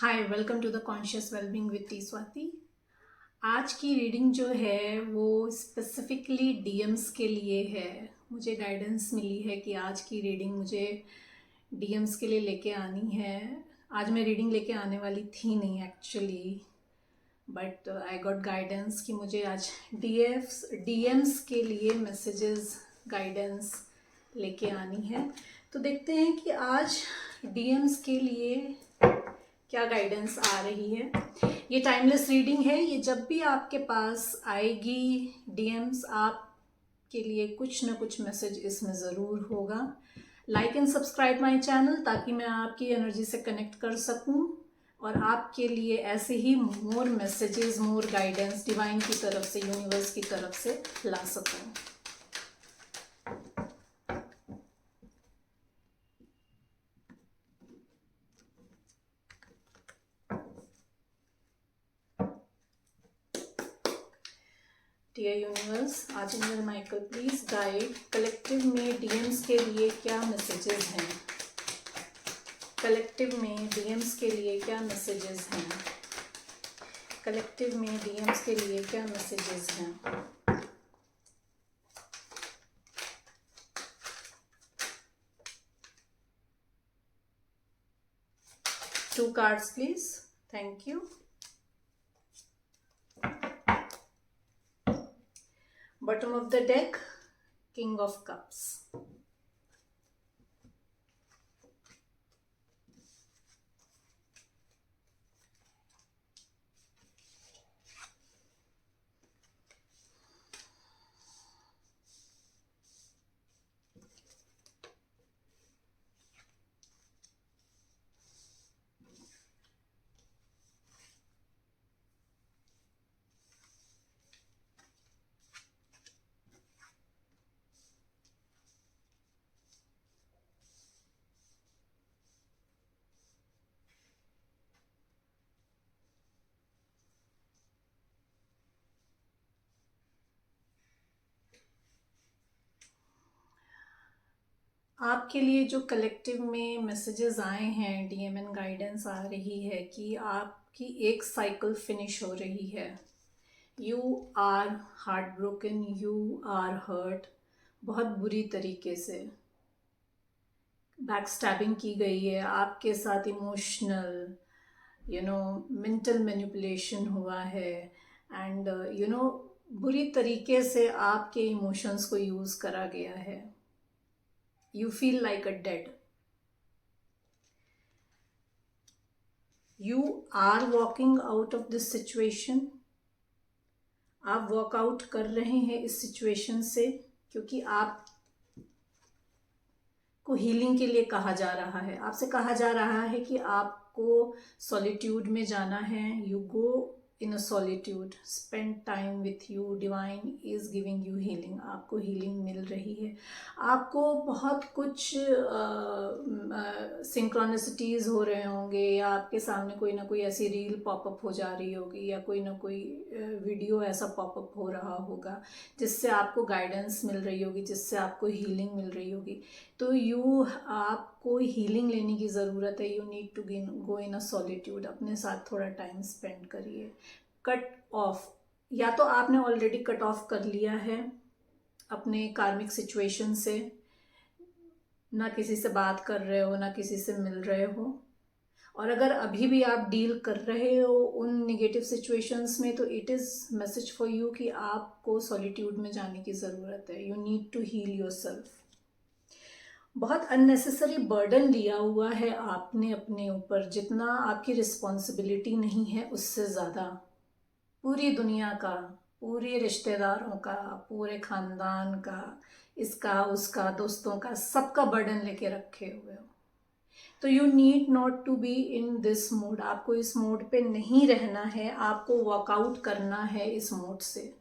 Hi, welcome to the conscious wellbeing with T Swati. आज की reading जो है वो स्पेसिफिकली डीएम्स के लिए है। मुझे गाइडेंस मिली है कि आज की रीडिंग मुझे डीएम्स के लिए लेके आनी है। आज मैं रीडिंग लेके आने वाली थी नहीं actually, but I got guidance कि मुझे आज डीएम्स के लिए मैसेजेस गाइडेंस लेके आनी है। तो देखते हैं कि आज डीएम्स के लिए क्या गाइडेंस आ रही है। ये टाइमलेस रीडिंग है। ये जब भी आपके पास आएगी डीएम्स, आपके लिए कुछ ना कुछ मैसेज इसमें ज़रूर होगा। Like and subscribe my channel ताकि मैं आपकी एनर्जी से कनेक्ट कर सकूं और आपके लिए ऐसे ही more messages, more guidance divine की तरफ से, यूनिवर्स की तरफ से ला सकूं। Dear universe, archangel Michael please guide collective में डीएम्स के लिए क्या मैसेजेस हैं। कलेक्टिव में डीएम्स के लिए क्या मैसेजेस हैं। कलेक्टिव में डीएम्स के लिए क्या मैसेजेस हैं। To cards please, thank you. Bottom of the deck, King of Cups. आपके लिए जो कलेक्टिव में मैसेजेस आए हैं, डीएमएन गाइडेंस आ रही है कि आपकी एक साइकिल फिनिश हो रही है। You are heart broken, you are hurt, बहुत बुरी तरीके से बैक स्टैबिंग की गई है आपके साथ। इमोशनल मेंटल मैनिपुलेशन हुआ है एंड बुरी तरीके से आपके इमोशंस को यूज करा गया है। You feel like a dead. You are walking out of this situation. आप वॉक आउट कर रहे हैं इस सिचुएशन से क्योंकि आप को हीलिंग के लिए कहा जा रहा है। आपसे कहा जा रहा है कि आपको सॉलिट्यूड में जाना है। You go in a solitude, spend time with you, divine is giving you healing. आपको हीलिंग मिल रही है। आपको बहुत कुछ सिंक्रोनिसिटीज़ हो रहे होंगे या आपके सामने कोई ना कोई ऐसी रील पॉपअप हो जा रही होगी या कोई ना कोई वीडियो ऐसा पॉपअप हो रहा होगा जिससे आपको गाइडेंस मिल रही होगी, जिससे आपको हीलिंग मिल रही होगी। तो आपको हीलिंग लेने की ज़रूरत है। You need to go in a solitude. अपने साथ थोड़ा टाइम स्पेंड करिए। कट ऑफ, या तो आपने ऑलरेडी कट ऑफ कर लिया है अपने कार्मिक सिचुएशन से, ना किसी से बात कर रहे हो, ना किसी से मिल रहे हो, और अगर अभी भी आप डील कर रहे हो उन निगेटिव सिचुएशंस में, तो it is message for you कि आपको सॉलिट्यूड में जाने की ज़रूरत है। You need to heal yourself. बहुत अननेसेसरी बर्डन लिया हुआ है आपने अपने ऊपर, जितना आपकी रिस्पॉन्सिबिलिटी नहीं है उससे ज़्यादा। पूरी दुनिया का, पूरे रिश्तेदारों का, पूरे ख़ानदान का, इसका उसका, दोस्तों का, सबका बर्डन लेके रखे हुए हो। तो you need not to be in this mode. आपको इस मोड पे नहीं रहना है। आपको वॉकआउट करना है इस मोड से।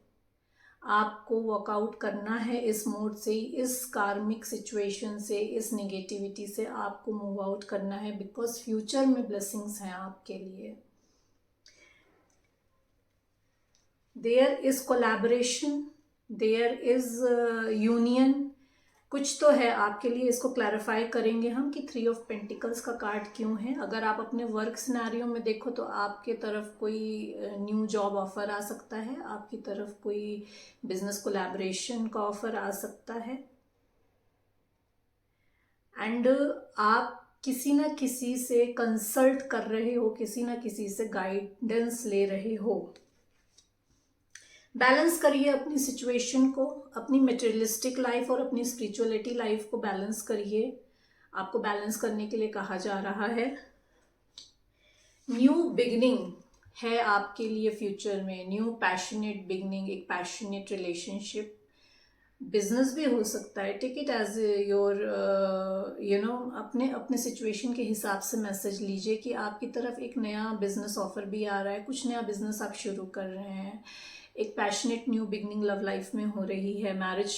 आपको वॉकआउट करना है इस मोड से, इस कार्मिक सिचुएशन से, इस नेगेटिविटी से आपको मूव आउट करना है, बिकॉज फ्यूचर में ब्लेसिंग्स हैं आपके लिए। There is collaboration, there is union, कुछ तो है आपके लिए, इसको क्लैरिफाई करेंगे हम कि 3 ऑफ पेंटिकल्स का कार्ड क्यों है। अगर आप अपने वर्क सिनेरियो में देखो तो आपके तरफ कोई न्यू जॉब ऑफर आ सकता है, आपकी तरफ कोई बिजनेस कोलैबोरेशन का ऑफर आ सकता है, एंड आप किसी ना किसी से कंसल्ट कर रहे हो, किसी ना किसी से गाइडेंस ले रहे हो। बैलेंस करिए अपनी सिचुएशन को, अपनी मटेरियलिस्टिक लाइफ और अपनी स्पिरिचुअलिटी लाइफ को बैलेंस करिए। आपको बैलेंस करने के लिए कहा जा रहा है। न्यू बिगनिंग है आपके लिए फ्यूचर में, न्यू पैशनेट बिगनिंग, एक पैशनेट रिलेशनशिप, बिजनेस भी हो सकता है। टेक इट एज योर अपने अपने सिचुएशन के हिसाब से मैसेज लीजिए कि आपकी तरफ एक नया बिजनेस ऑफर भी आ रहा है, कुछ नया बिजनेस आप शुरू कर रहे हैं, एक passionate new beginning love life में हो रही है, मैरिज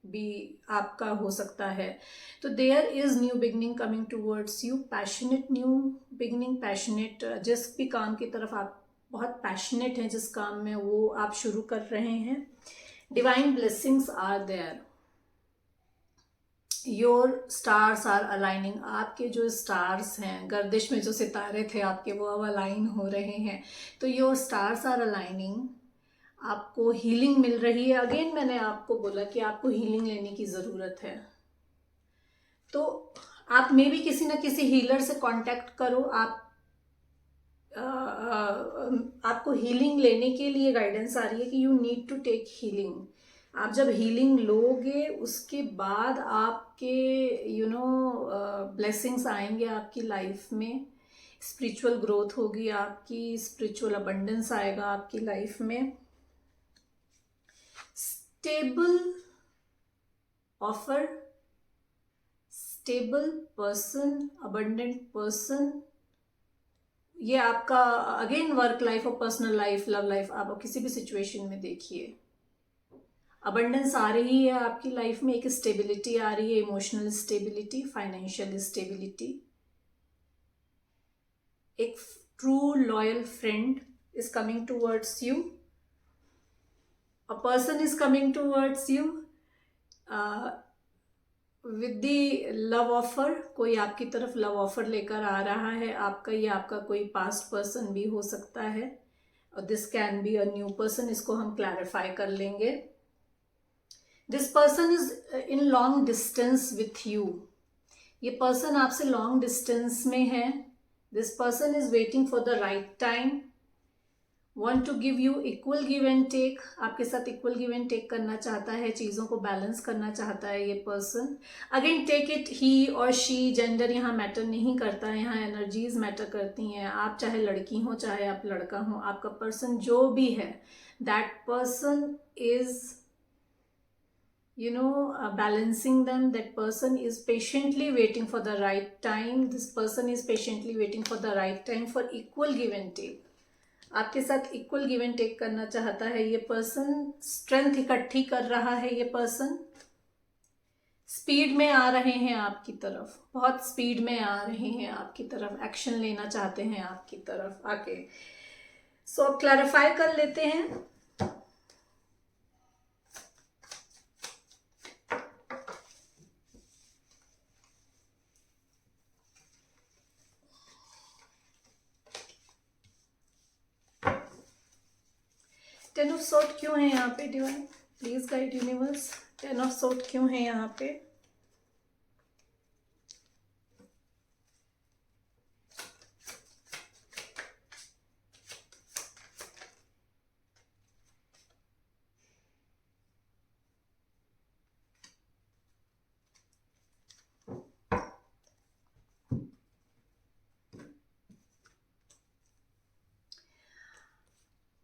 भी आपका हो सकता है। तो there is new beginning coming towards you, passionate new beginning, passionate, जिस भी काम की तरफ आप बहुत पैशनेट हैं, जिस काम में वो आप शुरू कर रहे हैं। Divine blessings are there, your stars are aligning, आपके जो स्टार्स हैं, गर्दिश में जो सितारे थे आपके, वो अब अलाइन हो रहे हैं। तो योर स्टार्स आर अलाइनिंग, आपको हीलिंग मिल रही है। अगेन मैंने आपको बोला कि आपको हीलिंग लेने की ज़रूरत है, तो आप मे भी किसी ना किसी हीलर से कांटेक्ट करो। आपको हीलिंग लेने के लिए गाइडेंस आ रही है कि you need to take healing. आप जब हीलिंग लोगे उसके बाद आपके ब्लेसिंग्स आएंगे आपकी लाइफ में, स्पिरिचुअल ग्रोथ होगी आपकी, स्पिरिचुअल अबंडेंस आएगा आपकी लाइफ में, stable offer, stable person, abundant person. ये आपका अगेन वर्क लाइफ और पर्सनल लाइफ, लव लाइफ, आप किसी भी सिचुएशन में देखिए, अबंडेंस आ रही है आपकी लाइफ में, एक स्टेबिलिटी आ रही है, इमोशनल स्टेबिलिटी, फाइनेंशियल स्टेबिलिटी, एक true loyal friend is coming towards you, a person is coming towards you with the love offer, कोई आपकी तरफ लव ऑफर लेकर आ रहा है आपका, ये आपका कोई पास्ट पर्सन भी हो सकता है, और this can be a new person, इसको हम क्लैरिफाई कर लेंगे। This person is in long distance with you, ये पर्सन आपसे लॉन्ग डिस्टेंस में है। This person is waiting for the right time, want to give you equal give and take, आपके साथ इक्वल गिव एंड टेक करना चाहता है, चीज़ों को बैलेंस करना चाहता है ये person. Again take it he और शी, जेंडर यहाँ मैटर नहीं करता है, यहाँ एनर्जीज मैटर करती हैं। आप चाहे लड़की हो चाहे आप लड़का हो, आपका पर्सन जो भी है, that person is balancing them, that person is patiently waiting for the right time, this person is patiently waiting for the right time for equal give and take, आपके साथ इक्वल गिव एंड टेक करना चाहता है ये person, strength इकट्ठी कर रहा है ये पर्सन, स्पीड में आ रहे हैं आपकी तरफ, बहुत स्पीड में आ रहे हैं आपकी तरफ, एक्शन लेना चाहते हैं आपकी तरफ आके। सो अब क्लैरिफाई कर लेते हैं। टेन ऑफ सोर्ड क्यों है यहाँ पे divine, please guide universe, ten of sword क्यों है यहाँ पे?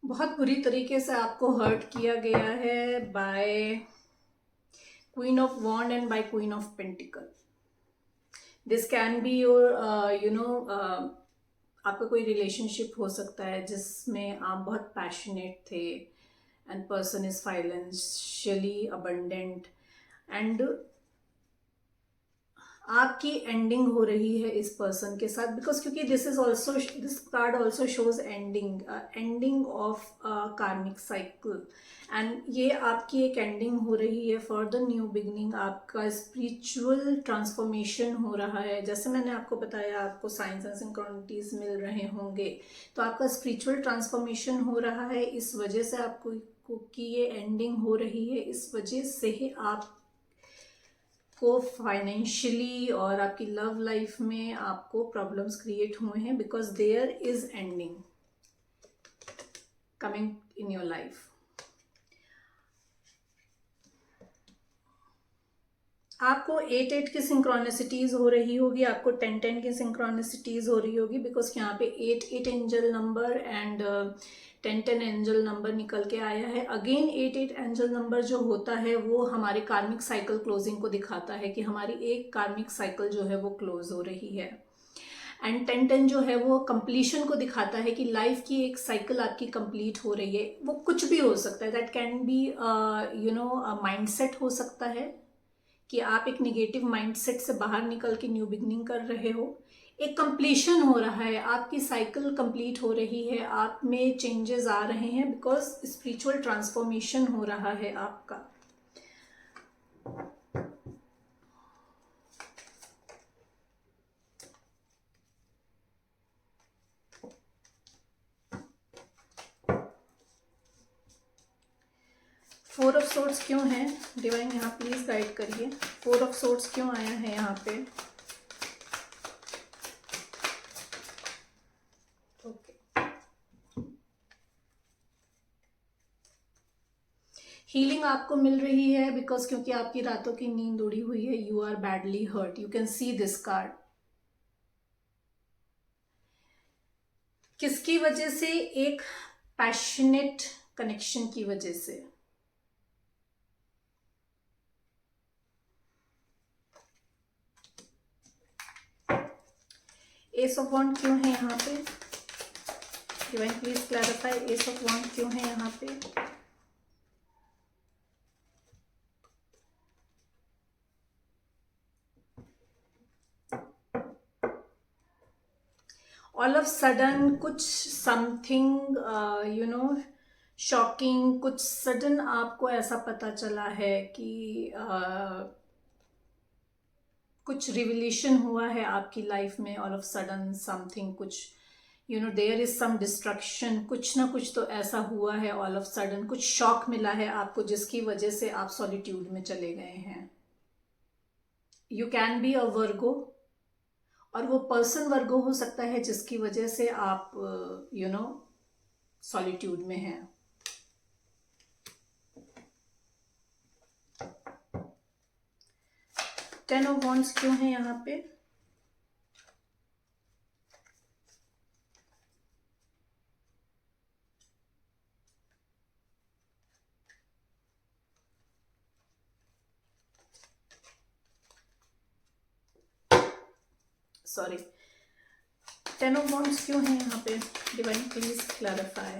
बहुत बुरी तरीके से आपको हर्ट किया गया है by queen of wand and by queen of pentacle. This can be your आपका कोई रिलेशनशिप हो सकता है जिसमें आप बहुत पैशनेट थे, and person is financially abundant, and आपकी एंडिंग हो रही है इस पर्सन के साथ, बिकॉज क्योंकि this card also shows ending of कार्मिक साइकिल, एंड ये आपकी एक एंडिंग हो रही है फॉर द न्यू बिगनिंग। आपका स्पिरिचुअल ट्रांसफॉर्मेशन हो रहा है। जैसे मैंने आपको बताया, आपको साइंस एंड सिंक्रोनिटीज मिल रहे होंगे, तो आपका स्पिरिचुअल ट्रांसफॉर्मेशन हो रहा है। इस वजह से आपको कि ये एंडिंग हो रही है, इस वजह से ही आप को फाइनेंशियली और आपकी लव लाइफ में आपको प्रॉब्लम्स क्रिएट हुए हैं, because there is ending coming in your life. आपको 8-8 की सिंक्रोनिसिटीज हो रही होगी, आपको 10-10 की सिंक्रोनिसिटीज हो रही होगी, बिकॉज यहाँ पे 8-8 angel number and 10-10 angel number निकल के आया है। अगेन 8-8 एंजल नंबर जो होता है वो हमारे कार्मिक साइकिल क्लोजिंग को दिखाता है कि हमारी एक कार्मिक साइकिल जो है वो क्लोज हो रही है। एंड 10-10 जो है वो कंप्लीशन को दिखाता है कि लाइफ की एक साइकिल आपकी कंप्लीट हो रही है। वो कुछ भी हो सकता है, दैट कैन बी माइंडसेट हो सकता है कि आप एक निगेटिव माइंडसेट से बाहर निकल के न्यू बिगनिंग कर रहे हो। एक कंप्लीशन हो रहा है, आपकी साइकिल कंप्लीट हो रही है, आप में चेंजेस आ रहे हैं, बिकॉज स्पिरिचुअल ट्रांसफॉर्मेशन हो रहा है आपका। फोर ऑफ सोर्ड्स क्यों है डिवाइन? यहाँ प्लीज गाइड करिए। फोर ऑफ सोर्ड्स क्यों आया है यहाँ पे? हीलिंग आपको मिल रही है, बिकॉज क्योंकि आपकी रातों की नींद उड़ी हुई है। You are badly hurt, you can see this card. किसकी वजह से? एक पैशनेट कनेक्शन की वजह से। एस ऑफ वॉन्ड क्यों है यहाँ पे? Divine please clarify, ace of wand क्यों है यहाँ पे? ऑल ऑफ सडन कुछ समथिंग शॉकिंग, कुछ सडन आपको ऐसा पता चला है कि कुछ रिविलेशन हुआ है आपकी लाइफ में। ऑल ऑफ सडन समथिंग, कुछ देयर इज सम डिस्ट्रक्शन, कुछ ना कुछ तो ऐसा हुआ है। ऑल ऑफ सडन कुछ शॉक मिला है आपको, जिसकी वजह से आप सॉलिट्यूड में चले गए हैं। यू कैन बी अ वर्गो, और वो पर्सन वर्गो हो सकता है, जिसकी वजह से आप सॉलिट्यूड में हैं। टेन ऑफ वॉन्ड्स क्यों है यहाँ पे? सॉरी, टेन ऑफ वॉन्ड्स क्यों है यहाँ पे? Divine please clarify.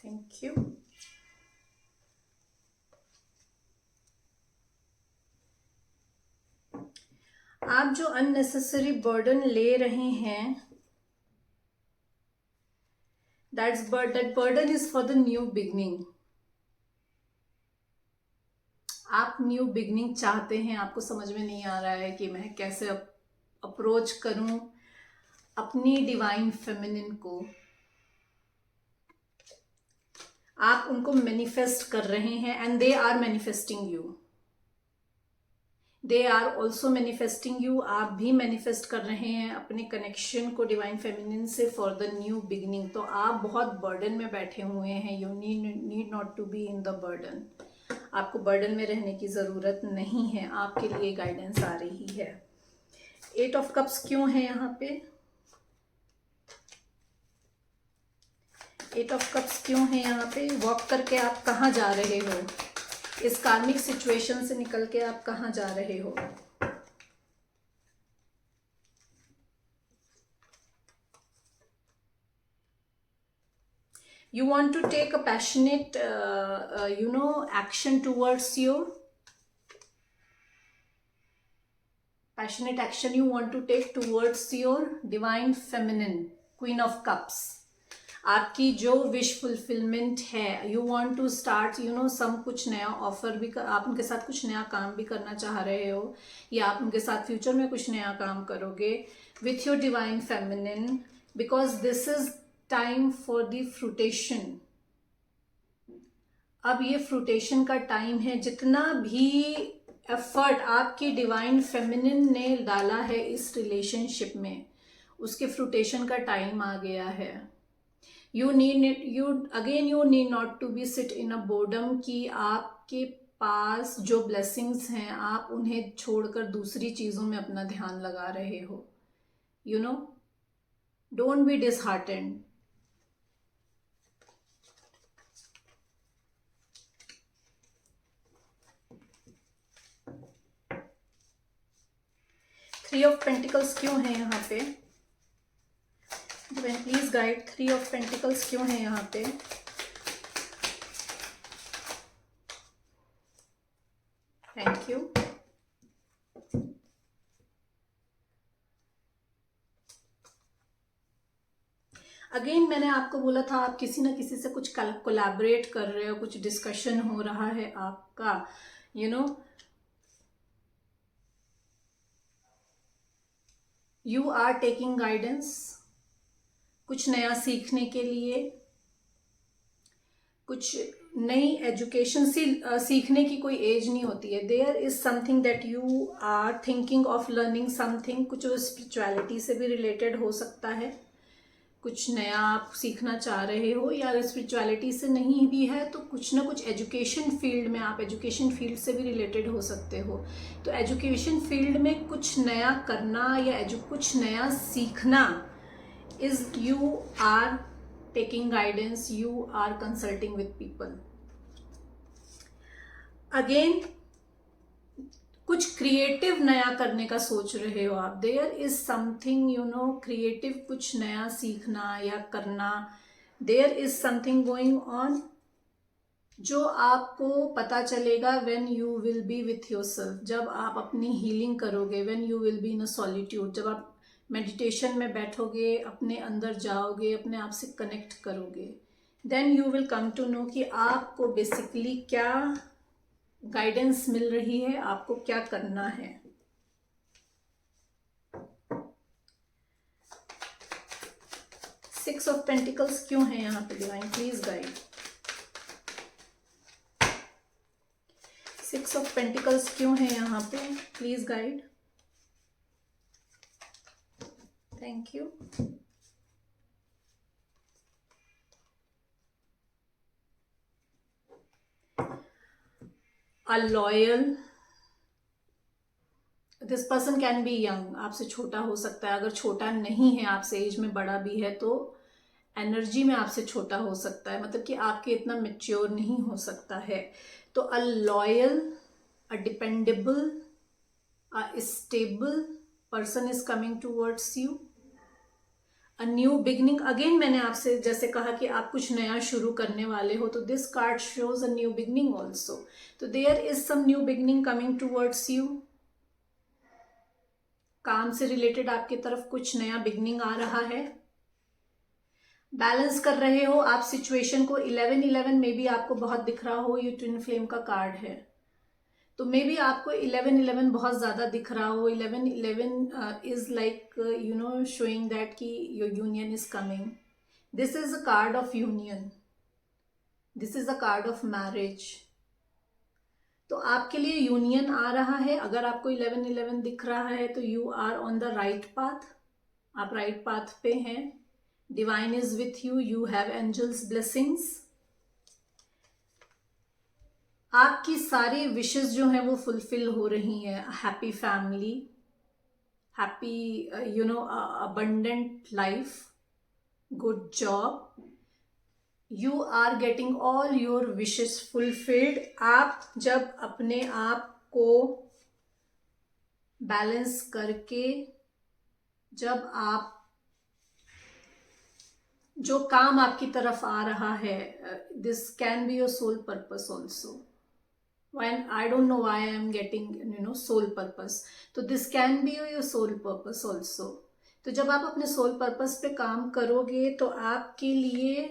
Thank you. आप जो अननेसेसरी बर्डन ले रहे हैं, that burden is for the new beginning. आप न्यू बिगनिंग चाहते हैं, आपको समझ में नहीं आ रहा है कि मैं कैसे अप्रोच करूं अपनी डिवाइन फेमिनिन को। आप उनको मैनिफेस्ट कर रहे हैं, and they are manifesting you. They are also manifesting you. आप भी मैनिफेस्ट कर रहे हैं अपने कनेक्शन को डिवाइन फेमिनिन से फॉर द न्यू बिगनिंग। तो आप बहुत बर्डन में बैठे हुए हैं। You need not to be in the burden. आपको बर्डन में रहने की ज़रूरत नहीं है, आपके लिए गाइडेंस आ रही है। एट ऑफ कप्स क्यों है यहाँ पे? एट ऑफ कप्स क्यों है यहाँ पे? वॉक करके आप कहाँ जा रहे हो? इस कार्मिक सिचुएशन से निकल के आप कहाँ जा रहे हो? You want to take a passionate action towards your passionate action you want to take towards your divine feminine, queen of cups. आपकी जो विश फुलफिलमेंट है, you want to start some कुछ नया ऑफर भी आप उनके साथ कुछ नया काम भी करना चाह रहे हो, या आप उनके साथ फ्यूचर में कुछ नया काम करोगे with your divine feminine, because this is time for the fruition. अब ये फ्रूटेशन का टाइम है. जितना भी एफर्ट आपकी डिवाइन फेमिनिन ने डाला है इस रिलेशनशिप में, उसके फ्रूटेशन का टाइम आ गया है. You need not to be sit in a boredom कि आपके पास जो ब्लेसिंग्स हैं आप उन्हें छोड़कर दूसरी चीज़ों में अपना ध्यान लगा रहे हो. Don't be disheartened. Three of pentacles क्यों है यहाँ पे? Please guide. Three of pentacles क्यों है यहाँ पे? Thank you. अगेन मैंने आपको बोला था आप किसी ना किसी से कुछ कोलैबोरेट कर रहे हो, कुछ डिस्कशन हो रहा है आपका. यू आर टेकिंग गाइडेंस कुछ नया सीखने के लिए, कुछ नई एजुकेशन सीखने की कोई एज नहीं होती है. There is something that you are thinking of learning something. कुछ स्पिरिचुअलिटी से भी रिलेटेड हो सकता है, कुछ नया आप सीखना चाह रहे हो, या स्पिरिचुअलिटी से नहीं भी है तो कुछ ना कुछ एजुकेशन फील्ड में, आप एजुकेशन फील्ड से भी रिलेटेड हो सकते हो. तो एजुकेशन फील्ड में कुछ नया करना या कुछ नया सीखना is you are taking guidance, you are consulting with people. Again, कुछ क्रिएटिव नया करने का सोच रहे हो आप. देयर इज समथिंग क्रिएटिव, कुछ नया सीखना या करना. There is something going on जो आपको पता चलेगा when you will be with yourself. जब आप अपनी हीलिंग करोगे, when you will be in a solitude, जब आप मेडिटेशन में बैठोगे, अपने अंदर जाओगे, अपने आप से कनेक्ट करोगे, then you will come to know कि आपको बेसिकली क्या गाइडेंस मिल रही है, आपको क्या करना है. सिक्स ऑफ पेंटिकल्स क्यों है यहाँ पे divine? Please guide. Six of pentacles क्यों है यहाँ पे? Please guide. Thank you. A loyal. This person can be young. आपसे छोटा हो सकता है. अगर छोटा नहीं है, आपसे एज में बड़ा भी है, तो एनर्जी में आपसे छोटा हो सकता है. मतलब कि आपके इतना मेच्योर नहीं हो सकता है. तो अ loyal, a dependable, a stable person is coming towards you. A new beginning. Again मैंने आपसे जैसे कहा कि आप कुछ नया शुरू करने वाले हो, तो this card shows a new beginning also. तो there is some new beginning coming towards you. काम से रिलेटेड आपकी तरफ कुछ नया बिगनिंग आ रहा है. बैलेंस कर रहे हो आप सिचुएशन को. 11-11 में भी आपको बहुत दिख रहा हो, ये ट्विन फ्लेम का कार्ड है, तो मे बी आपको 11-11 बहुत ज़्यादा दिख रहा हो. 11-11 इज लाइक शोइंग दैट कि your union is coming. This is a card of union, this is a card of marriage. तो आपके लिए यूनियन आ रहा है. अगर आपको 11-11 दिख रहा है तो you are on the right path. आप राइट पाथ पे हैं. Divine is with you. You have angels blessings. आपकी सारी विशेस जो हैं वो फुलफिल हो रही हैं. Happy family, happy abundant life, good job. You are getting all your wishes fulfilled. आप जब अपने आप को बैलेंस करके, जब आप जो काम आपकी तरफ आ रहा है, this can be your soul purpose also. when I don't know why I am getting soul purpose, तो this can be your soul purpose also. तो जब आप अपने सोल पर्पस पे काम करोगे तो आपके लिए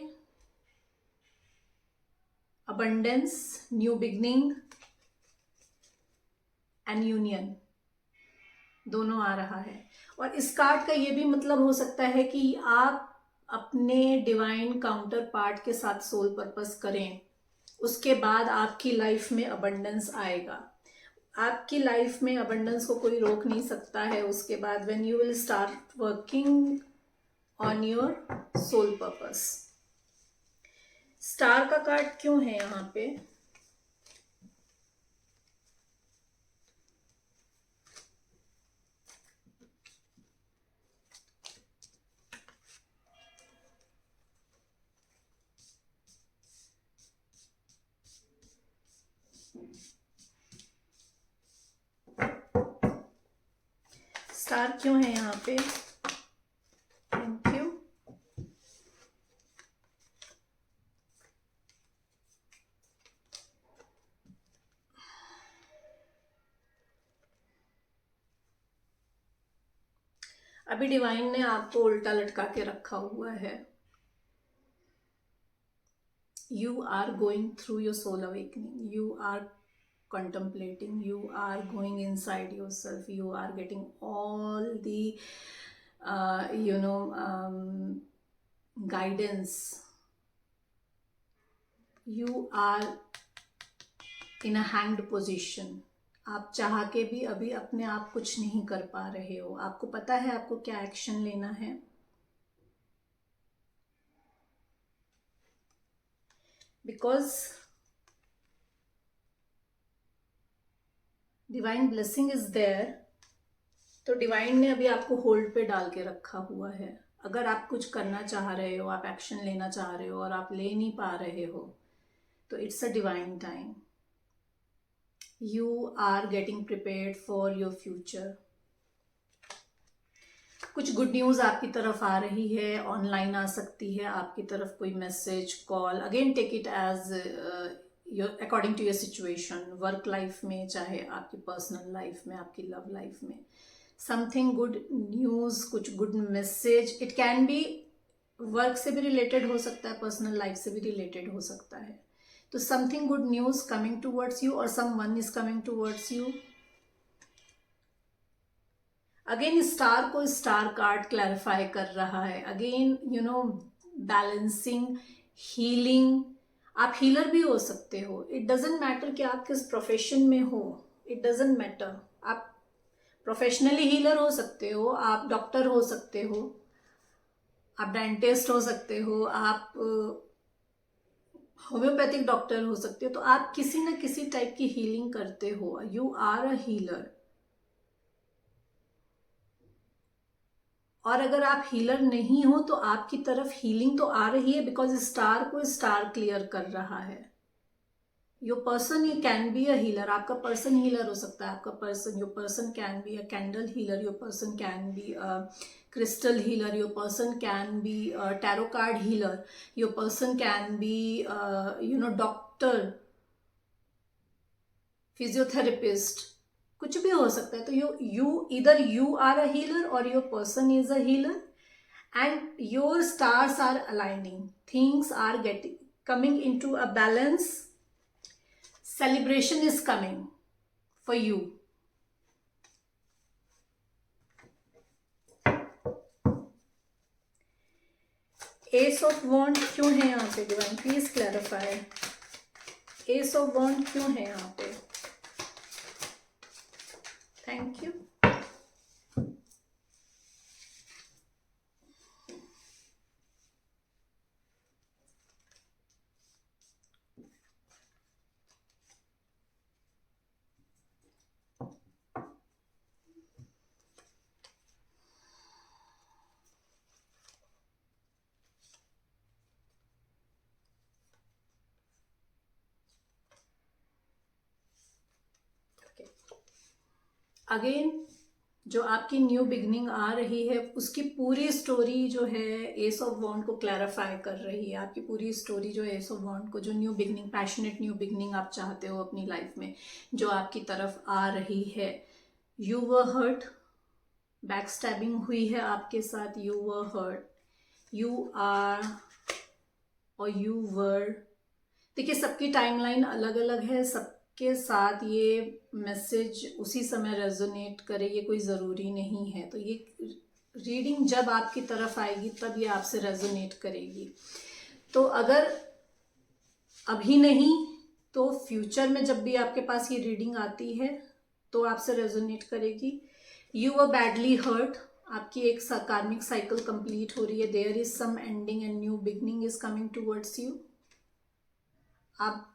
abundance, new beginning and union दोनों आ रहा है. और इस कार्ड का ये भी मतलब हो सकता है कि आप अपने डिवाइन काउंटर पार्ट के साथ सोल पर्पस करें, उसके बाद आपकी लाइफ में अबंडेंस आएगा. आपकी लाइफ में अबंडेंस को कोई रोक नहीं सकता है उसके बाद, when you will start working on your soul purpose. Star का कार्ड क्यों है यहाँ पे? स्टार क्यों है यहाँ पे? Thank you. अभी डिवाइन ने आपको उल्टा लटका के रखा हुआ है. You are going through your soul awakening. You are contemplating. You are going inside yourself. You are getting all the, guidance. You are in a hanged position. आप चाह के भी अभी अपने आप कुछ नहीं कर पा रहे हो. आपको पता है आपको क्या एक्शन लेना है. Because divine blessing is there, तो डिवाइन ने अभी आपको होल्ड पे डाल के रखा हुआ है. अगर आप कुछ करना चाह रहे हो, आप एक्शन लेना चाह रहे हो और आप ले नहीं पा रहे हो, तो it's a divine time. You are getting prepared for your future. कुछ गुड न्यूज़ आपकी तरफ आ रही है, ऑनलाइन आ सकती है आपकी तरफ कोई message, call. Again take it as your according to your situation. Work life में, चाहे आपकी पर्सनल लाइफ में, आपकी लव लाइफ में, समथिंग गुड न्यूज़, कुछ good message. It can be work से भी रिलेटेड हो सकता है, पर्सनल लाइफ से भी रिलेटेड हो सकता है. तो something good news coming towards you और someone is coming towards you. Again star को स्टार कार्ड क्लैरिफाई कर रहा है. Again balancing, healing. आप हीलर भी हो सकते हो. इट डजेंट मैटर कि आप किस प्रोफेशन में हो. It doesn't matter. आप प्रोफेशनली हीलर हो सकते हो, आप डॉक्टर हो सकते हो, आप डेंटिस्ट हो सकते हो, आप होम्योपैथिक डॉक्टर हो सकते हो. तो आप किसी न किसी टाइप की हीलिंग करते हो. You are a healer. और अगर आप हीलर नहीं हो तो आपकी तरफ हीलिंग तो आ रही है, बिकॉज स्टार को स्टार क्लियर कर रहा है. Your person can be a healer. आपका पर्सन हीलर हो सकता है. आपका person, your person can be a candle healer. Your person can be a crystal healer. Your person can be a tarot card healer. Your person can be doctor, physiotherapist. कुछ भी हो सकता है. तो you either you are a healer or your person is a healer, and your stars are aligning. Things are coming into a balance. Celebration is coming for you. Ace of wand क्यों है यहाँ पे? Divine please clarify. Ace of wand क्यों है यहाँ पे? Thank you. Again जो आपकी न्यू बिगनिंग आ रही है उसकी पूरी स्टोरी जो है एस ऑफ वॉन्ड को क्लैरिफाई कर रही है। आपकी पूरी स्टोरी जो है एस ऑफ वॉन्ड को, जो new beginning, passionate new beginning आप चाहते हो अपनी लाइफ में, जो आपकी तरफ आ रही है। You were hurt, back stabbing हुई है आपके साथ, you were hurt, you are और यू वर। देखिए सबकी टाइमलाइन अलग अलग है, सबके साथ ये मैसेज उसी समय रेजोनेट करे ये कोई ज़रूरी नहीं है। तो ये रीडिंग जब आपकी तरफ आएगी तब ये आपसे रेजोनेट करेगी। तो अगर अभी नहीं तो फ्यूचर में जब भी आपके पास ये रीडिंग आती है तो आपसे रेजोनेट करेगी। यू वर बैडली हर्ट, आपकी एक कार्मिक साइकिल कंप्लीट हो रही है। There is some ending and new beginning is coming towards you. आप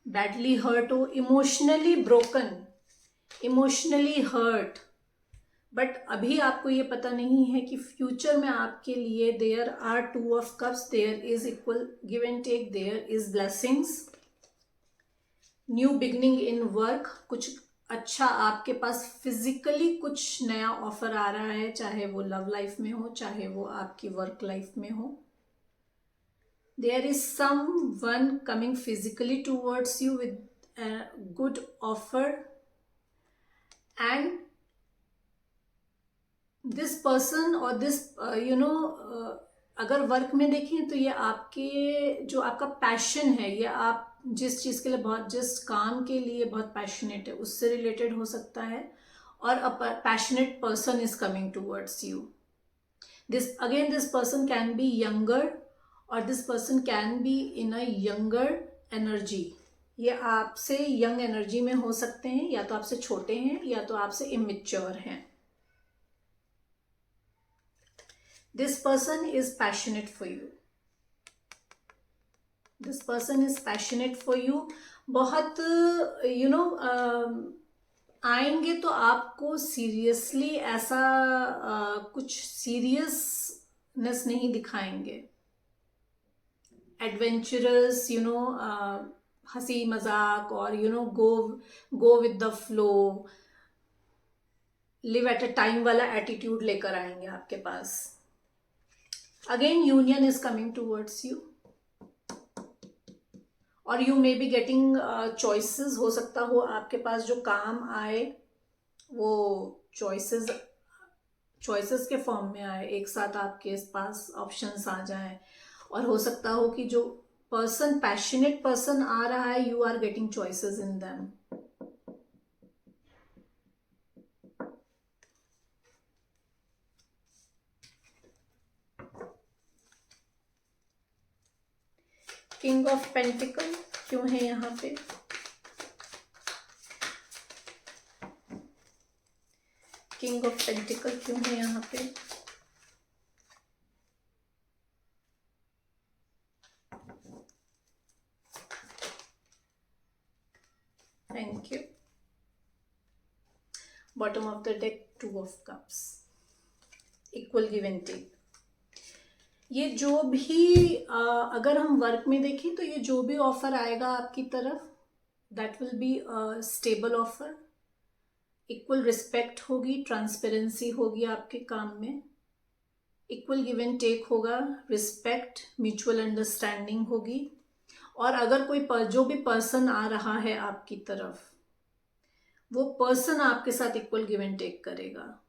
बैडली हर्ट हो, emotionally broken, emotionally hurt, but अभी आपको ये पता नहीं है कि फ्यूचर में आपके लिए there are two of cups, there is equal give and take, there is blessings, new beginning in work, कुछ अच्छा आपके पास फिजिकली कुछ नया ऑफर आ रहा है, चाहे वो लव लाइफ में हो चाहे वो आपकी वर्क लाइफ में हो। There is someone coming physically towards you with a good offer, and this person or this अगर वर्क में देखें तो ये आपके जो आपका पैशन है, ये आप जिस चीज़ के लिए बहुत, जिस काम के लिए बहुत पैशनेट है उससे रिलेटेड हो सकता है, और a passionate person is coming towards you. This person can be younger और this person can be in a younger energy. ये आपसे यंग एनर्जी में हो सकते हैं, या तो आपसे छोटे हैं या तो आपसे इमेच्योर हैं। This person is passionate for you, this person is passionate for you. बहुत आएंगे तो आपको सीरियसली ऐसा कुछ सीरियसनेस नहीं दिखाएंगे। एडवेंचरस, हंसी मजाक, और go with the flow, live at a time वाला एटीट्यूड लेकर आएंगे आपके पास। Again union is coming towards you, और you may be getting choices, हो सकता हो आपके पास जो काम आए वो चॉइसेस के फॉर्म में आए, एक साथ आपके पास ऑप्शंस आ जाएं, और हो सकता हो कि जो पर्सन, पैशनेट पर्सन आ रहा है, you are getting choices in them. King of pentacle क्यों है यहाँ पे? किंग ऑफ पेंटिकल क्यों है यहाँ पे? Thank you. Bottom of the deck, two of cups, equal give and take. ये जो भी अगर हम वर्क में देखें तो ये जो भी ऑफर आएगा आपकी तरफ, that will be stable offer, equal respect होगी, ट्रांसपेरेंसी होगी आपके काम में, इक्वल गिव एंड टेक होगा, रिस्पेक्ट, म्यूचुअल अंडरस्टैंडिंग होगी। और अगर कोई जो भी पर्सन आ रहा है आपकी तरफ, वो पर्सन आपके साथ इक्वल गिव एंड टेक करेगा।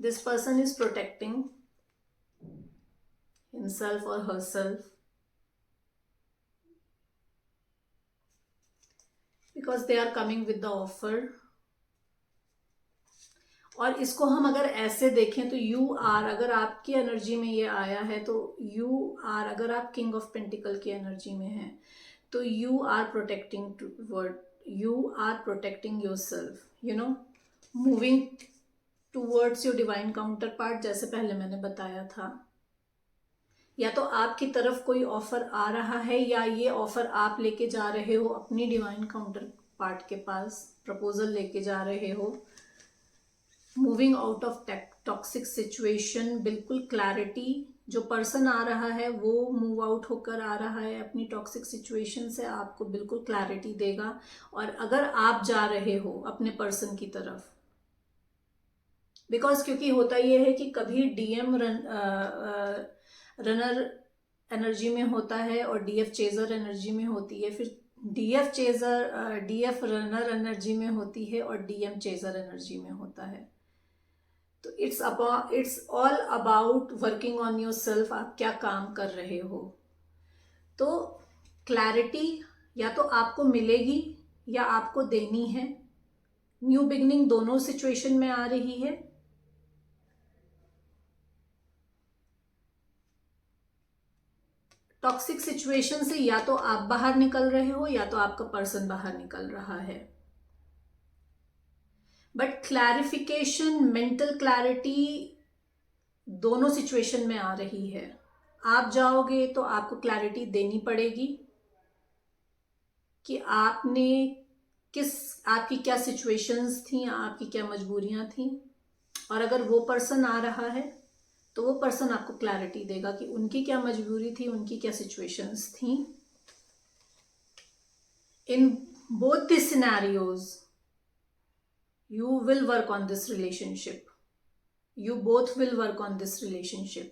This person is protecting himself or herself because they are coming with the offer. और इसको हम अगर ऐसे देखें तो यू आर, अगर आपकी एनर्जी में ये आया है तो यू आर, अगर आप किंग ऑफ पेंटिकल की एनर्जी में हैं तो you are protecting toward, you are protecting yourself, moving towards your divine counterpart, जैसे पहले मैंने बताया था। या तो आपकी तरफ कोई ऑफर आ रहा है या ये ऑफर आप लेके जा रहे हो अपनी डिवाइन काउंटर पार्ट के पास, प्रपोजल लेके जा रहे हो। Moving out of toxic situation, बिल्कुल क्लैरिटी। जो पर्सन आ रहा है वो मूव आउट होकर आ रहा है अपनी टॉक्सिक सिचुएशन से, आपको बिल्कुल क्लैरिटी देगा। और अगर आप जा रहे हो अपने पर्सन की तरफ, बिकॉज क्योंकि होता ये है कि कभी डीएम रनर एनर्जी में होता है और डीएफ चेजर एनर्जी में होती है, फिर डीएफ रनर एनर्जी में होती है और डीएम चेजर एनर्जी में होता है। तो it's all about working on your self. आप क्या काम कर रहे हो। तो क्लैरिटी या तो आपको मिलेगी या आपको देनी है। न्यू बिगनिंग दोनों सिचुएशन में आ रही है। टॉक्सिक सिचुएशन से या तो आप बाहर निकल रहे हो या तो आपका पर्सन बाहर निकल रहा है। बट क्लैरिफिकेशन, मेंटल क्लैरिटी दोनों सिचुएशन में आ रही है। आप जाओगे तो आपको क्लैरिटी देनी पड़ेगी कि आपकी क्या सिचुएशंस थी, आपकी क्या मजबूरियां थी। और अगर वो पर्सन आ रहा है तो वो पर्सन आपको क्लैरिटी देगा कि उनकी क्या मजबूरी थी, उनकी क्या सिचुएशंस थी। In both the scenarios you will work on this relationship, you both will work on this relationship।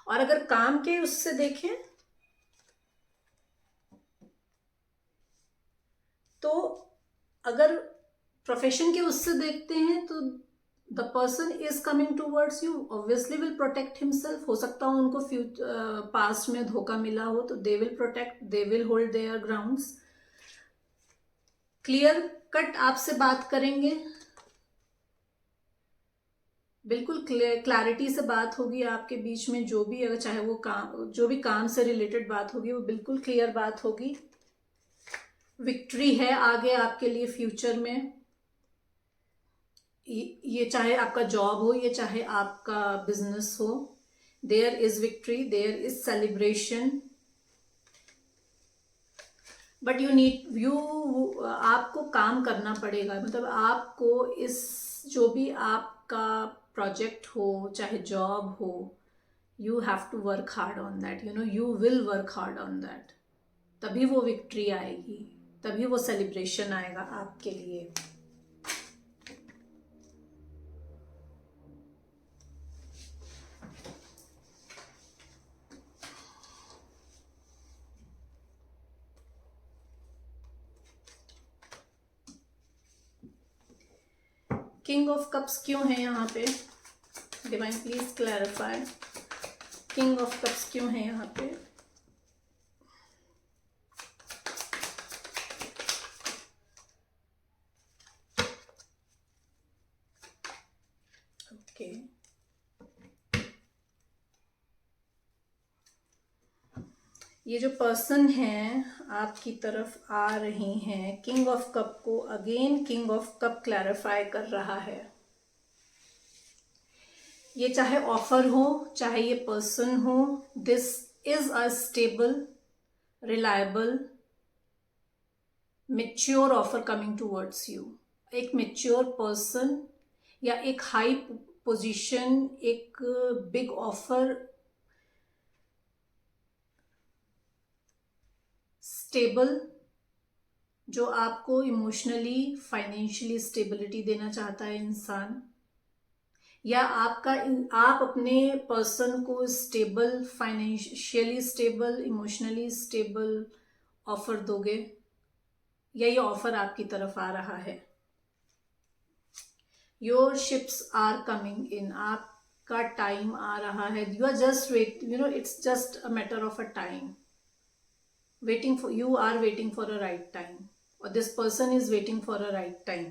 और अगर काम के उससे देखें तो अगर प्रोफेशन के उससे देखते हैं तो the person is coming towards you, obviously will protect himself. हो सकता हो उनको पास्ट में धोखा मिला हो तो they will protect, they will hold their grounds. Clear cut आपसे बात करेंगे, बिल्कुल क्लैरिटी से बात होगी आपके बीच में। जो भी अगर चाहे वो जो भी काम से रिलेटेड बात होगी वो बिल्कुल क्लियर बात होगी। विक्ट्री है आगे आपके लिए फ्यूचर में। ये चाहे आपका जॉब हो, ये चाहे आपका बिजनेस हो, there is victory, there is celebration. But आपको काम करना पड़ेगा। मतलब आपको जो भी आपका प्रोजेक्ट हो, चाहे जॉब हो, you have to work hard on that, you will work hard on that. तभी वो विक्ट्री आएगी, तभी वो सेलिब्रेशन आएगा आपके लिए। किंग ऑफ कप्स क्यों है यहाँ पे? Divine please clarify, king of cups क्यों है यहाँ पे? ओके, ये जो पर्सन है आपकी तरफ आ रही हैं, किंग ऑफ कप को again king of cup clarify कर रहा है। ये चाहे ऑफर हो, चाहे ये पर्सन हो, this is a stable, reliable, mature offer coming towards you. एक मेच्योर पर्सन या एक हाई पोजीशन, एक बिग ऑफर, स्टेबल, जो आपको इमोशनली, फाइनेंशियली स्टेबिलिटी देना चाहता है इंसान। या आप अपने पर्सन को stable, financially stable, emotionally stable offer दोगे, या ये ऑफर आपकी तरफ आ रहा है। Your ships are coming in, आपका टाइम आ रहा है। You are just it's just a matter of a time, you are waiting for a right time, or this person is waiting for a right time।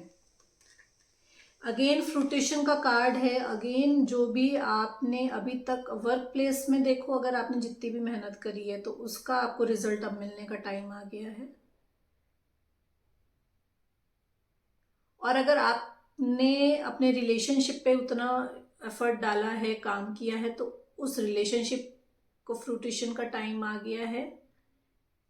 Again fruition का card है। Again जो भी आपने अभी तक वर्क प्लेस में देखो, अगर आपने जितनी भी मेहनत करी है तो उसका आपको रिजल्ट अब मिलने का टाइम आ गया है। और अगर आपने अपने रिलेशनशिप पे उतना एफर्ट डाला है, काम किया है, तो उस रिलेशनशिप को फ्रूटिशन का टाइम आ गया है,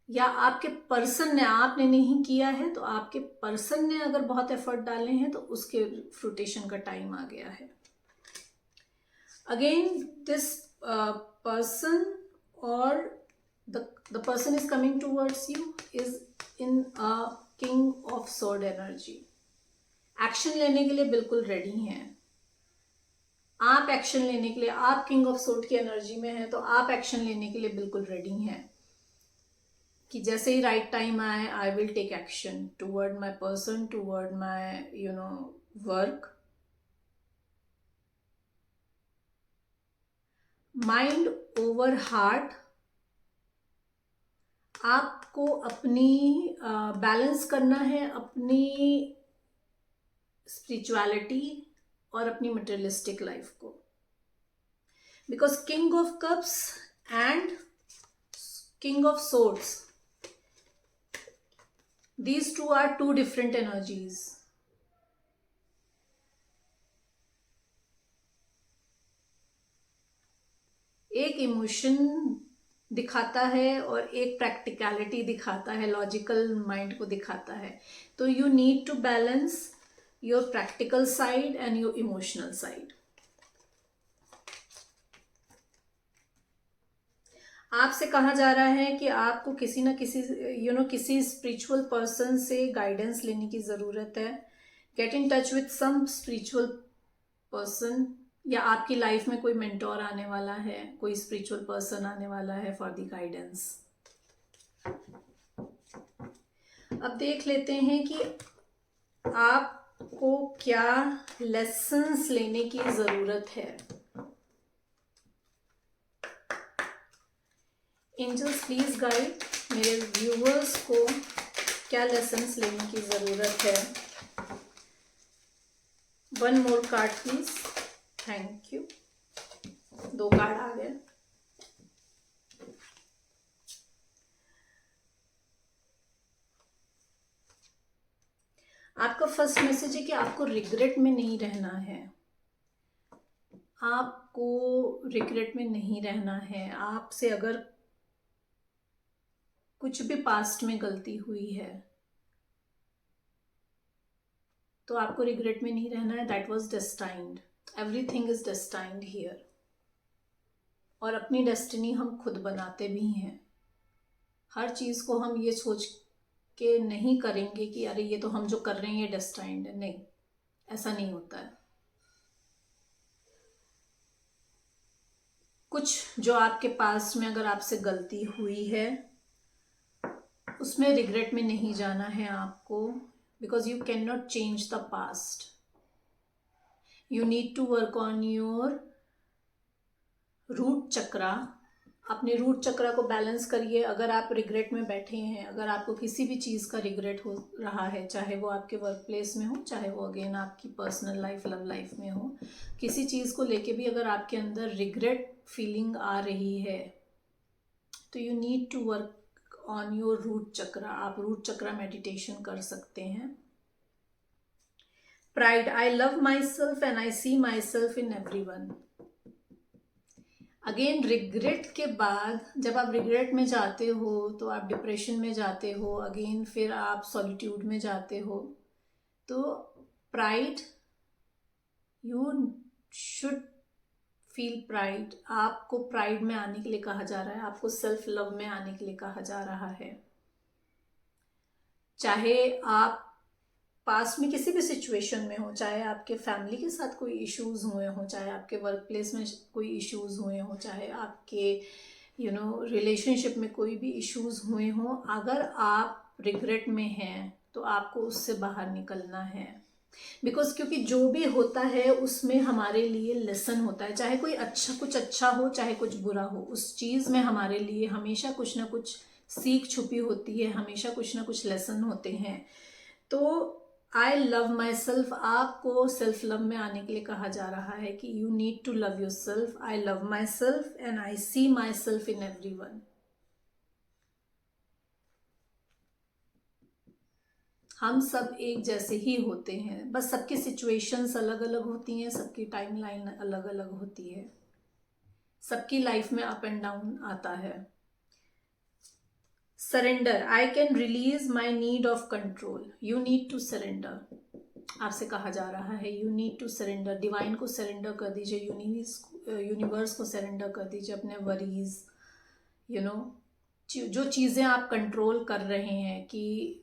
या आपके पर्सन ने, आपने नहीं किया है तो आपके पर्सन ने अगर बहुत एफर्ट डाले हैं तो उसके फ्रूटेशन का टाइम आ गया है. Again this person or the person is coming towards you is in a king of sword energy. Action लेने के लिए बिल्कुल रेडी हैं आप. एक्शन लेने के लिए आप किंग ऑफ सोर्ड की एनर्जी में हैं तो आप एक्शन लेने के लिए बिल्कुल रेडी हैं कि जैसे ही राइट टाइम आए I will take action toward my person, toward my work. Mind over heart. आपको अपनी बैलेंस करना है अपनी स्पिरिचुअलिटी और अपनी मटेरियलिस्टिक लाइफ को. Because king of cups and king of swords, these two are two different energies. एक emotion दिखाता है और एक प्रैक्टिकलिटी दिखाता है, लॉजिकल माइंड को दिखाता है. तो you need to balance your practical side and your emotional side. आपसे कहा जा रहा है कि आपको किसी ना किसी किसी स्पिरिचुअल पर्सन से गाइडेंस लेने की ज़रूरत है. Get in touch with some spiritual person, या आपकी लाइफ में कोई मेंटोर आने वाला है, कोई स्पिरिचुअल पर्सन आने वाला है फॉर द गाइडेंस. अब देख लेते हैं कि आपको क्या लेसन्स लेने की ज़रूरत है. एंजल्स प्लीज गाइड मेरे व्यूवर्स को क्या लेसन्स लेने की ज़रूरत है. One more card please. Thank you. 2 card आ गए. आपका फर्स्ट मैसेज है कि आपको रिग्रेट में नहीं रहना है. आपको रिग्रेट में नहीं रहना है. आपसे अगर कुछ भी पास्ट में गलती हुई है तो आपको रिग्रेट में नहीं रहना है. That was destined. Everything is destined here. और अपनी डेस्टिनी हम खुद बनाते भी हैं. हर चीज़ को हम ये सोच के नहीं करेंगे कि अरे ये तो हम जो कर रहे हैं ये डेस्टाइंड है. नहीं, ऐसा नहीं होता है. कुछ जो आपके पास्ट में अगर आपसे गलती हुई है उसमें रिग्रेट में नहीं जाना है आपको. Because you can not change the past. You need to work on your root chakra. अपने रूट चक्रा को बैलेंस करिए. अगर आप रिग्रेट में बैठे हैं, अगर आपको किसी भी चीज़ का रिग्रेट हो रहा है, चाहे वो आपके वर्क प्लेस में हो, चाहे वो अगेन आपकी पर्सनल लाइफ, लव लाइफ में हो, किसी चीज़ को लेके भी अगर आपके अंदर रिग्रेट फीलिंग आ रही है तो you need to work on your root chakra. आप रूट चक्रा मेडिटेशन कर सकते हैं. Pride. I love my self and I see my self in everyone. Again regret के बाद जब आप रिग्रेट में जाते हो तो आप डिप्रेशन में जाते हो. अगेन फिर आप सॉलिट्यूड में जाते हो. तो pride, you should feel pride. आपको प्राइड में आने के लिए कहा जा रहा है. आपको सेल्फ लव में आने के लिए कहा जा रहा है. चाहे आप पास्ट में किसी भी सिचुएशन में हो, चाहे आपके फैमिली के साथ कोई इश्यूज हुए हों, चाहे आपके वर्क प्लेस में कोई इश्यूज हुए हों, चाहे आपके रिलेशनशिप में कोई भी इश्यूज हुए हों, अगर आप रिग्रेट में हैं तो आपको उससे बाहर निकलना है. बिकॉज क्योंकि जो भी होता है उसमें हमारे लिए लेसन होता है. चाहे कोई कुछ अच्छा हो, चाहे कुछ बुरा हो, उस चीज़ में हमारे लिए हमेशा कुछ ना कुछ सीख छुपी होती है, हमेशा कुछ ना कुछ लेसन होते हैं. तो आई लव माई सेल्फ, आपको सेल्फ लव में आने के लिए कहा जा रहा है कि you need to love yourself. I love my self and I see my self in everyone. हम सब एक जैसे ही होते हैं, बस सबकी सिचुएशंस अलग अलग होती हैं, सबकी टाइमलाइन अलग अलग होती है. सबकी लाइफ में अप एंड डाउन आता है। Surrender, I can release my need of control. You need to surrender, आपसे कहा जा रहा है you need to surrender. Divine को सरेंडर कर दीजिए, यूनिवर्स को सरेंडर कर दीजिए अपने वरीज, जो चीज़ें आप कंट्रोल कर रहे हैं कि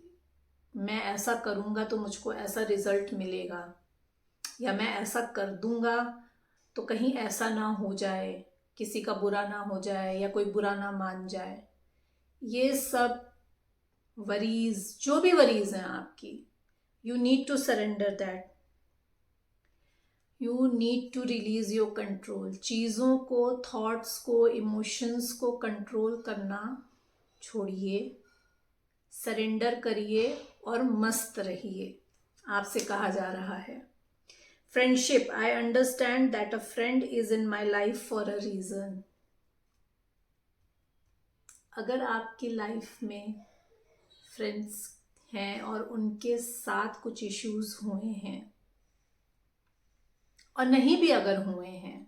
मैं ऐसा करूँगा तो मुझको ऐसा रिजल्ट मिलेगा, या मैं ऐसा कर दूँगा तो कहीं ऐसा ना हो जाए, किसी का बुरा ना हो जाए या कोई बुरा ना मान जाए। ये सब वरीज, जो भी वरीज हैं आपकी, you need to surrender that, you need to release your control। चीज़ों को, थॉट्स को, इमोशंस को कंट्रोल करना छोड़िए, सरेंडर करिए और मस्त रहिए, आपसे कहा जा रहा है। Friendship, I understand that a friend is in my life for a reason. अगर आपकी लाइफ में फ्रेंड्स हैं और उनके साथ कुछ इश्यूज हुए हैं, और नहीं भी अगर हुए हैं,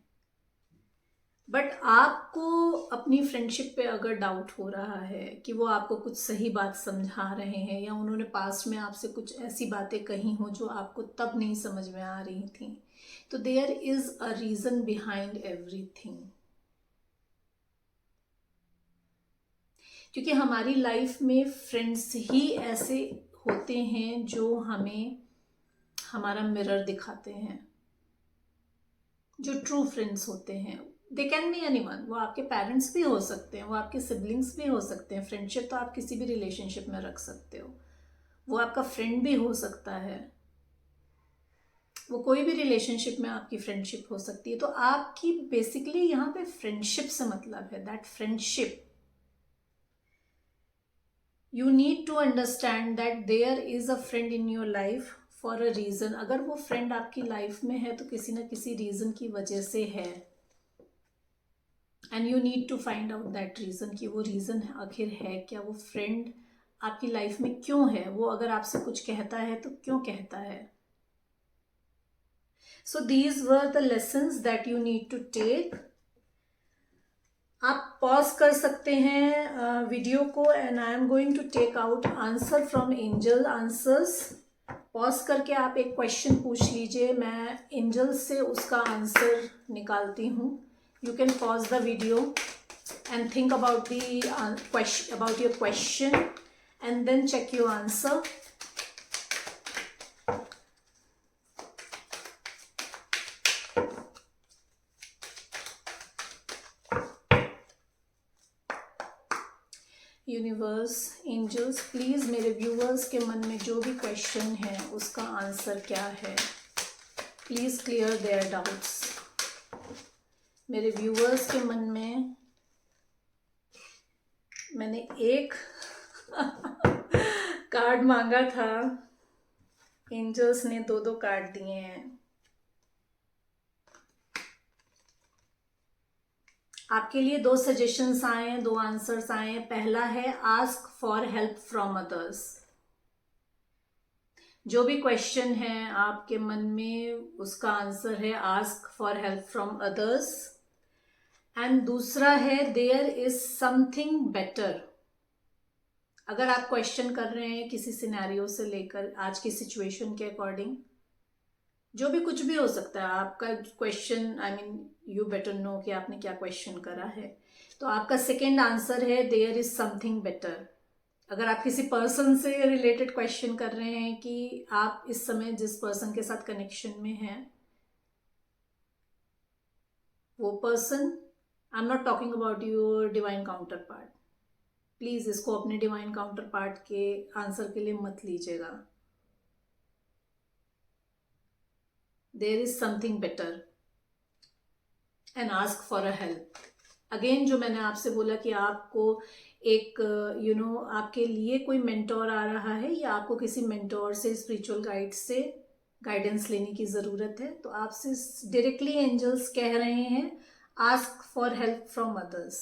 बट आपको अपनी फ्रेंडशिप पे अगर डाउट हो रहा है कि वो आपको कुछ सही बात समझा रहे हैं, या उन्होंने पास्ट में आपसे कुछ ऐसी बातें कही हो जो आपको तब नहीं समझ में आ रही थी, तो there is a reason behind everything. क्योंकि हमारी लाइफ में फ्रेंड्स ही ऐसे होते हैं जो हमें हमारा मिरर दिखाते हैं, जो ट्रू फ्रेंड्स होते हैं। दे कैन बी एनीवन, वो आपके पेरेंट्स भी हो सकते हैं, वो आपके सिबलिंग्स भी हो सकते हैं। फ्रेंडशिप तो आप किसी भी रिलेशनशिप में रख सकते हो, वो आपका फ्रेंड भी हो सकता है, वो कोई भी रिलेशनशिप में आपकी फ्रेंडशिप हो सकती है। तो आपकी बेसिकली यहाँ पे फ्रेंडशिप से मतलब है that friendship, you need to understand that there is a friend in your life for a reason. अगर वो फ्रेंड आपकी लाइफ में है तो किसी ना किसी रीज़न की वजह से है, and you need to find out that reason कि वो रीज़न आखिर है क्या, वो फ्रेंड आपकी लाइफ में क्यों है, वो अगर आपसे कुछ कहता है तो क्यों कहता है। So these were the lessons that you need to take. आप पॉज कर सकते हैं वीडियो को, and I am going to take out answer from angel answers. Pause करके आप एक क्वेश्चन पूछ लीजिए, मैं एंजल से उसका आंसर निकालती हूँ। You can pause the video and think about your question and then check your answer। Universe, angels, please मेरे व्यूअर्स के मन में जो भी क्वेश्चन है उसका आंसर क्या है, प्लीज क्लियर देयर डाउट्स। मेरे व्यूअर्स के मन में मैंने एक कार्ड मांगा था, एंजल्स ने दो दो कार्ड दिए हैं। आपके लिए दो सजेशंस आए हैं, दो आंसर्स आए हैं। पहला है ask for help from others. जो भी क्वेश्चन है आपके मन में उसका आंसर है ask for help from others. And दूसरा है देयर इज समथिंग बेटर। अगर आप क्वेश्चन कर रहे हैं किसी सिनेरियो से लेकर, आज की सिचुएशन के अकॉर्डिंग, जो भी कुछ भी हो सकता है आपका question, I mean you better know कि आपने क्या क्वेश्चन करा है। तो आपका सेकेंड आंसर है देयर इज समथिंग बेटर। अगर आप किसी पर्सन से रिलेटेड क्वेश्चन कर रहे हैं कि आप इस समय जिस पर्सन के साथ कनेक्शन में हैं, वो person, I am not talking about your divine counterpart, please इसको अपने डिवाइन काउंटर पार्ट के आंसर के लिए मत लीजिएगा। There is something better and ask for a help. Again जो मैंने आपसे बोला कि आपको एक आपके लिए कोई मेंटोर आ रहा है, या आपको किसी मेंटोर से, स्पिरिचुअल गाइड से गाइडेंस लेने की ज़रूरत है, तो आपसे डायरेक्टली एंजल्स कह रहे हैं ask for help from others.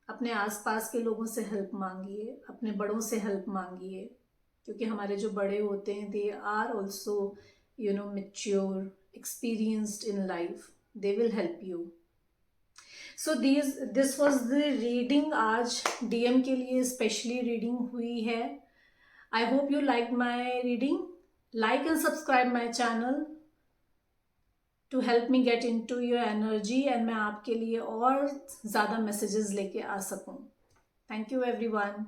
अपने आसपास के लोगों से हेल्प मांगिए, अपने बड़ों से हेल्प मांगिए, क्योंकि हमारे जो बड़े होते हैं they are also mature, experienced in life, they will help you। So this was the reading. आज DM के लिए स्पेशली रीडिंग हुई है। I hope you like my reading. Like and subscribe my channel to help me get in to your energy, and मैं आपके लिए और ज़्यादा मैसेजेस लेके आ सकूँ। Thank you everyone.